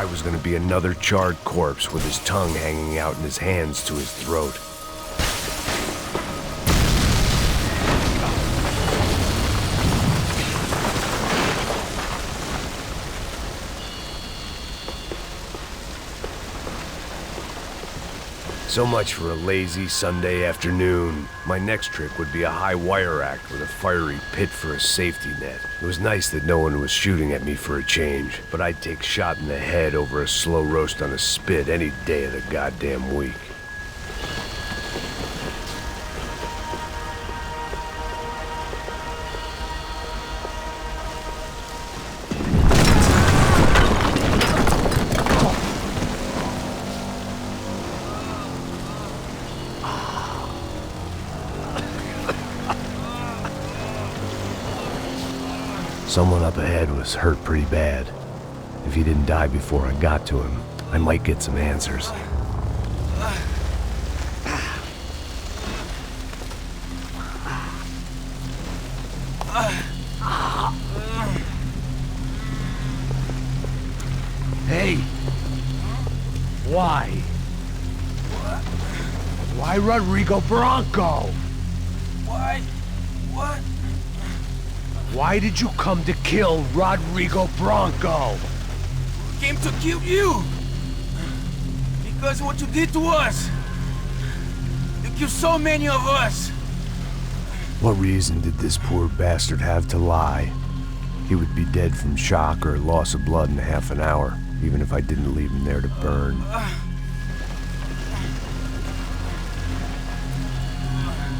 I was gonna be another charred corpse with his tongue hanging out and his hands to his throat. So much for a lazy Sunday afternoon. My next trick would be a high wire act with a fiery pit for a safety net. It was nice that no one was shooting at me for a change, but I'd take shot in the head over a slow roast on a spit any day of the goddamn week. Someone up ahead was hurt pretty bad. If he didn't die before I got to him, I might get some answers. Hey! Why? Why Rodrigo Bronco? Why? What? Why did you come to kill Rodrigo Bronco? Came to kill you! Because of what you did to us! You killed so many of us! What reason did this poor bastard have to lie? He would be dead from shock or loss of blood in half an hour, even if I didn't leave him there to burn.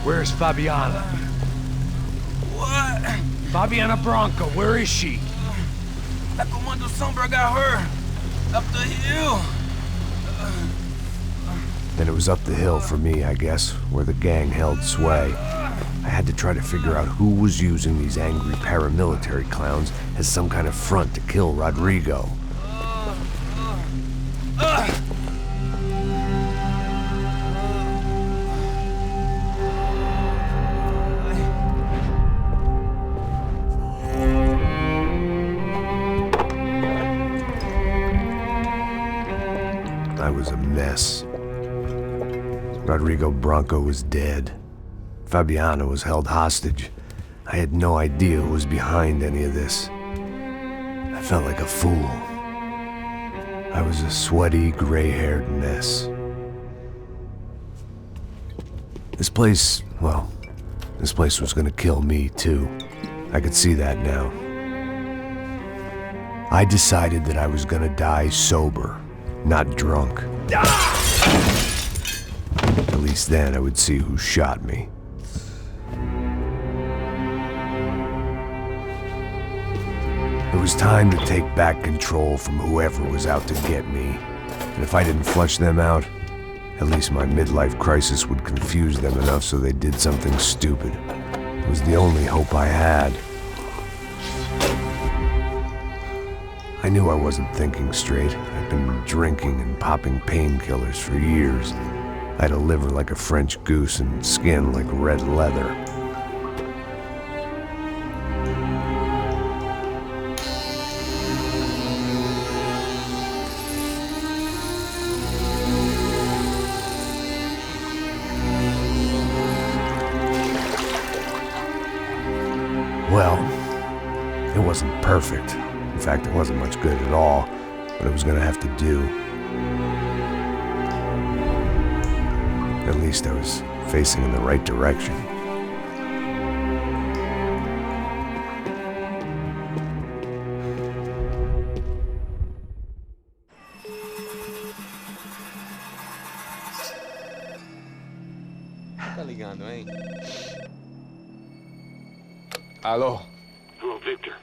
Where's Fabiana? What? Fabiana Bronco, where is she? La Comando Sombra got her! Up the hill! Then it was up the hill for me, I guess, where the gang held sway. I had to try to figure out who was using these angry paramilitary clowns as some kind of front to kill Rodrigo. I was a mess. Rodrigo Bronco was dead. Fabiana was held hostage. I had no idea who was behind any of this. I felt like a fool. I was a sweaty, gray-haired mess. This place was gonna kill me too. I could see that now. I decided that I was gonna die sober, not drunk. At least then I would see who shot me. It was time to take back control from whoever was out to get me. And if I didn't flush them out, at least my midlife crisis would confuse them enough so they did something stupid. It was the only hope I had. I knew I wasn't thinking straight. I'd been drinking and popping painkillers for years. I had a liver like a French goose and skin like red leather. Well, it wasn't perfect. In fact, it wasn't much good at all, but it was gonna have to do. At least I was facing in the right direction. Tá ligando, hein? Alô? Hello, Victor.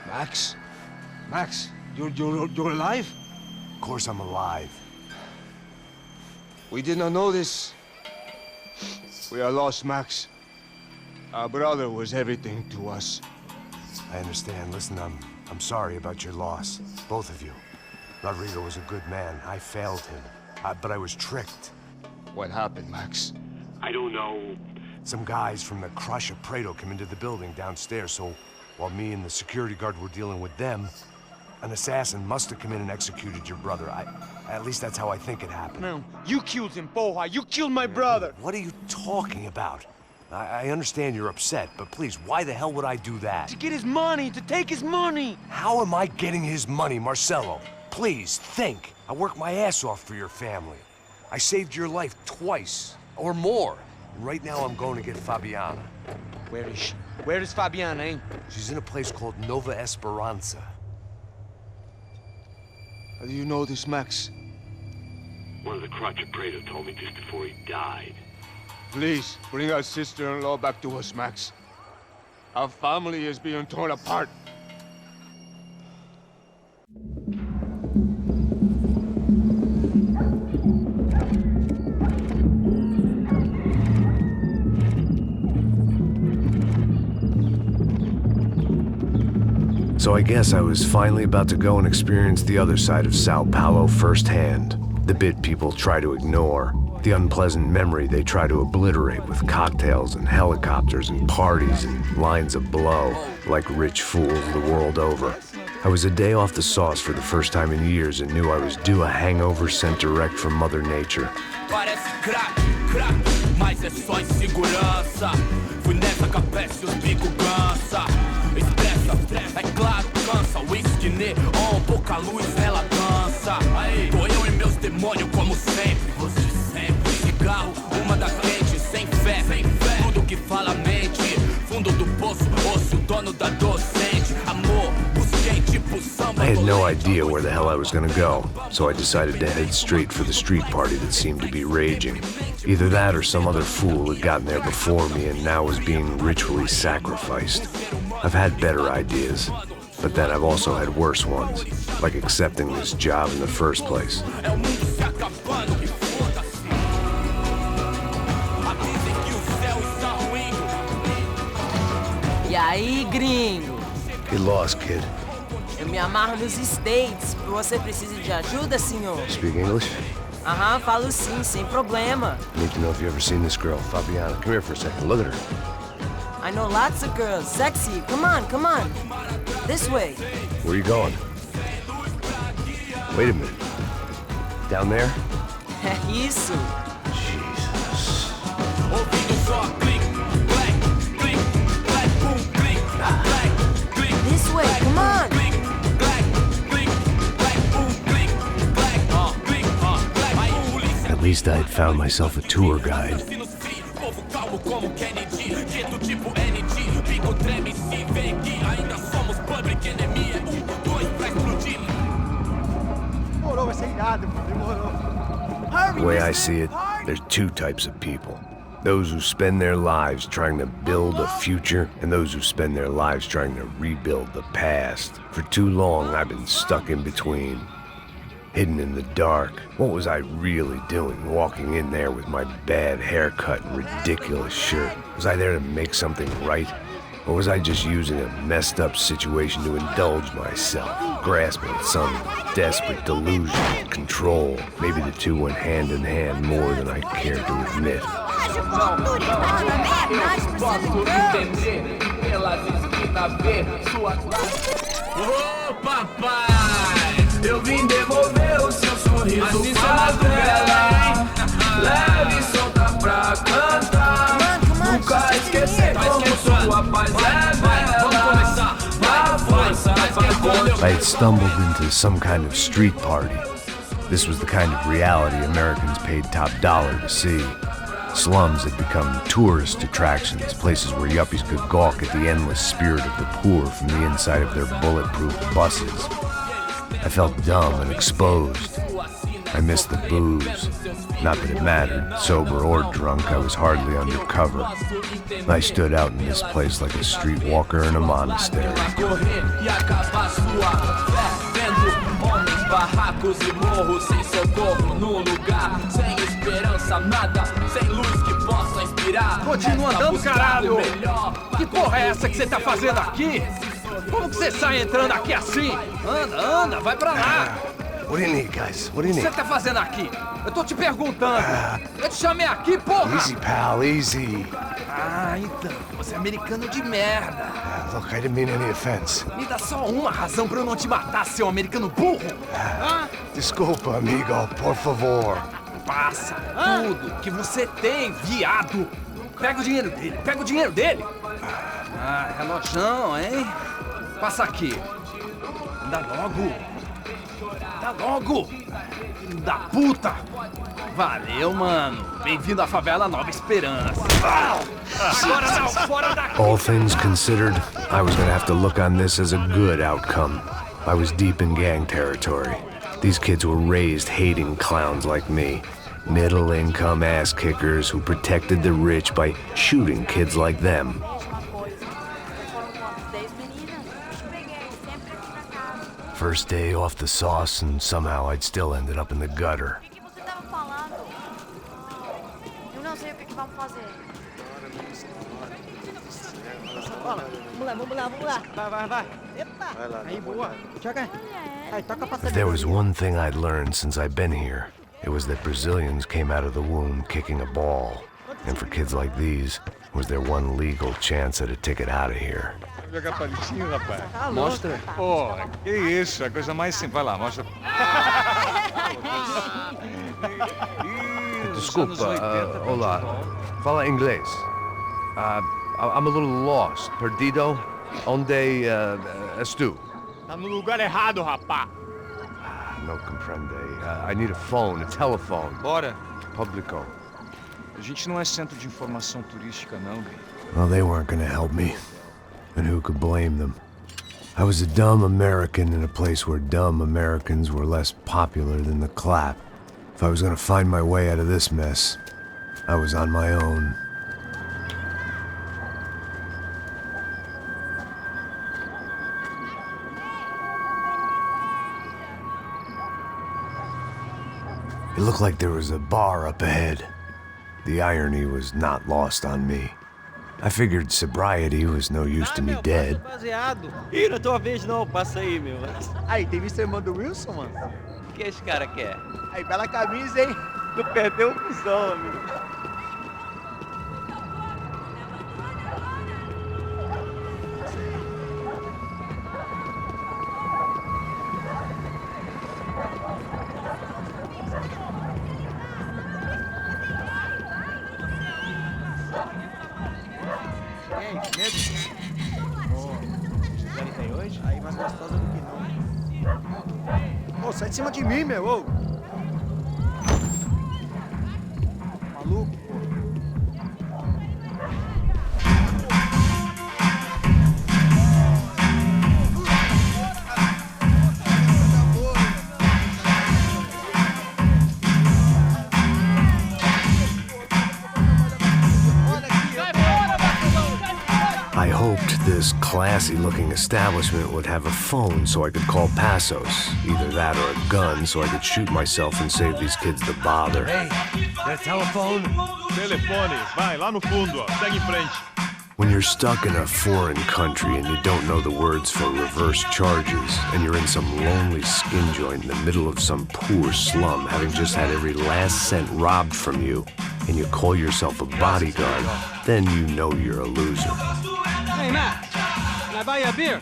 Max? Max, you're alive? Of course I'm alive. We did not know this. We are lost, Max. Our brother was everything to us. I understand. Listen, I'm sorry about your loss. Both of you. Rodrigo was a good man. I failed him. But I was tricked. What happened, Max? I don't know. Some guys from the Crush of Prado came into the building downstairs, so while me and the security guard were dealing with them, An assassin must have come in and executed your brother. At least that's how I think it happened. No, you killed him, porra. You killed my brother. What are you talking about? I understand you're upset, but please, why the hell would I do that? To get his money, to take his money. How am I getting his money, Marcelo? Please, think. I worked my ass off for your family. I saved your life twice, or more. And right now I'm going to get Fabiana. Where is she? Where is Fabiana, eh? She's in a place called Nova Esperanza. How do you know this, Max? One of the Crotcha Prado told me just before he died. Please, bring our sister-in-law back to us, Max. Our family is being torn apart. So I guess I was finally about to go and experience the other side of Sao Paulo firsthand. The bit people try to ignore. The unpleasant memory they try to obliterate with cocktails and helicopters and parties and lines of blow, like rich fools the world over. I was a day off the sauce for the first time in years and knew I was due a hangover sent direct from Mother Nature. Parece crack, mas é só insegurança. Fui nessa capeste, os bico cansa. Estressa, é claro, cansa. Whisky neon, pouca luz, ela dança. Tô eu e meus demônios como sempre. Você sempre. Cigarro, uma da frente, sem fé. Tudo que fala mente. Fundo do poço, osso, dono da docente. Amor, busquei tipo samba. I had no idea where the hell I was gonna go, so I decided to head straight for the street party that seemed to be raging. Either that or some other fool had gotten there before me and now was being ritually sacrificed. I've had better ideas, but then I've also had worse ones, like accepting this job in the first place. E aí, gringo? Get lost, kid. Eu me amarro nos States. Você precisa de ajuda, senhor? Speak English? Aham, falo sim, sem problema. Need to know if you've ever seen this girl, Fabiana. Come here for a second. Look at her. I know lots of girls. Sexy. Come on, come on. This way. Where are you going? Wait a minute. Down there? Isso. Jesus. This way, come on. At least I had found myself a tour guide. The way I see it, there's two types of people. Those who spend their lives trying to build a future, and those who spend their lives trying to rebuild the past. For too long, I've been stuck in between. Hidden in the dark. What was I really doing, walking in there with my bad haircut and ridiculous shirt? Was I there to make something right? Or was I just using a messed up situation to indulge myself, grasping at some desperate delusion of control? Maybe the two went hand in hand more than I cared to admit. Ô, papai, eu vim devolver o seu sorriso favela. Leve e solta pra cantar. Nunca esquecer como sua paz é bela. Na força, I had stumbled into some kind of street party. This was the kind of reality Americans paid top dollar to see. Slums had become tourist attractions, places where yuppies could gawk at the endless spirit of the poor from the inside of their bulletproof buses. I felt dumb and exposed. I missed the booze. Not that it mattered, sober or drunk, I was hardly undercover. I stood out in this place like a streetwalker in a monastery. Barracos e morros sem socorro no lugar, sem esperança, nada, sem luz que possa inspirar. Continua andando, caralho! Que porra é essa que você tá fazendo aqui? Como que você sai entrando aqui assim? Anda, anda, vai pra lá! What do you need, guys? What do you O que need? você tá fazendo aqui? Eu tô te perguntando. Eu te chamei aqui, porra! Easy, pal, easy. Ah, então. Você é americano de merda. Look, I didn't mean any offense. Me dá só uma razão pra eu não te matar, seu americano burro. Desculpa, amigo, por favor. Passa tudo que você tem, viado. Pega o dinheiro dele, pega o dinheiro dele. Ah, relojão, hein? Passa aqui. Dá logo. Dá logo. Filho da puta. Valeu, mano. Bem-vindo à favela Nova Esperança. Agora não, fora daqui. All things considered, I was gonna have to look on this as a good outcome. I was deep in gang territory. These kids were raised hating clowns like me. Middle-income ass-kickers who protected the rich by shooting kids like them. First day off the sauce, and somehow I'd still ended up in the gutter. O que você tava falando? Eu não sei o que vamos fazer. Vamos lá. Vai. Epa! Aí, boa. Joga. Aí, toca pra If there was one thing I'd learned since I'd been here, it was that Brazilians came out of the womb kicking a ball. And for kids like these, was their one legal chance at a ticket out of here. Jogar palitinho, rapaz. Mostra. Pô, que isso, a coisa mais simples. Vai lá, mostra. Desculpa, olá. Fala inglês. I'm a little lost. Perdido? Onde estou? Tá no lugar errado, rapá. No comprende. I need a phone, a telephone. Bora. Publico. A gente não é centro de informação turística, não, bem. Well, they weren't gonna help me. And who could blame them? I was a dumb American in a place where dumb Americans were less popular than the clap. If I was gonna find my way out of this mess, I was on my own. It looked like there was a bar up ahead. The irony was not lost on me. I figured sobriety was no use to me dead. Baseado. Ih, não é tua vez não, passa aí, meu. Aí, tem visto a irmã do Wilson, mano? O que esse cara quer? Aí, bela camisa, hein? Tu perdeu o cuzão, amigo. Aí, mais gostosa do que não. Ô, sai de cima de mim, meu, ô! Maluco, pô. I hoped this classy-looking establishment would have a phone so I could call Passos. Either that or a gun so I could shoot myself and save these kids the bother. Hey, got a telephone? Telefone, vai, lá no fundo, ó. Segue em frente. When you're stuck in a foreign country and you don't know the words for reverse charges, and you're in some lonely skin joint in the middle of some poor slum, having just had every last cent robbed from you, and you call yourself a bodyguard, then you know you're a loser. Hey, Matt. Can I buy you a beer?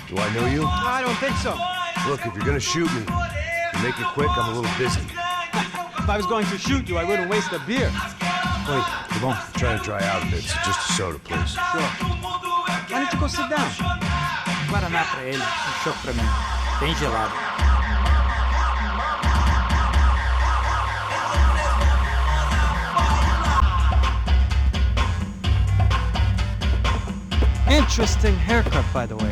Do I know you? I don't think so. Look, if you're gonna shoot me, you make it quick, I'm a little busy. If I was going to shoot you, I wouldn't waste a beer. Wait, come on. I'm trying to dry out a bit, so just a soda, please. Sure. Why don't you go sit down? Guaraná pra ele, chopp pra mim. Bem gelado. Interesting haircut, by the way.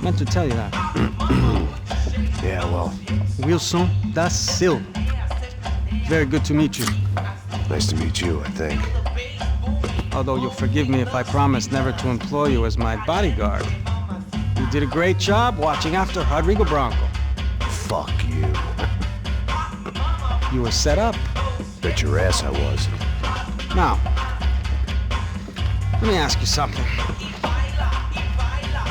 Meant to tell you that. Yeah, well, Wilson da Silva. Very good to meet you. nice to meet you, I think. Although you'll forgive me if I promise never to employ you as my bodyguard. You did a great job watching after Rodrigo Bronco. Fuck you. You were set up. Bet your ass I was. Now, let me ask you something.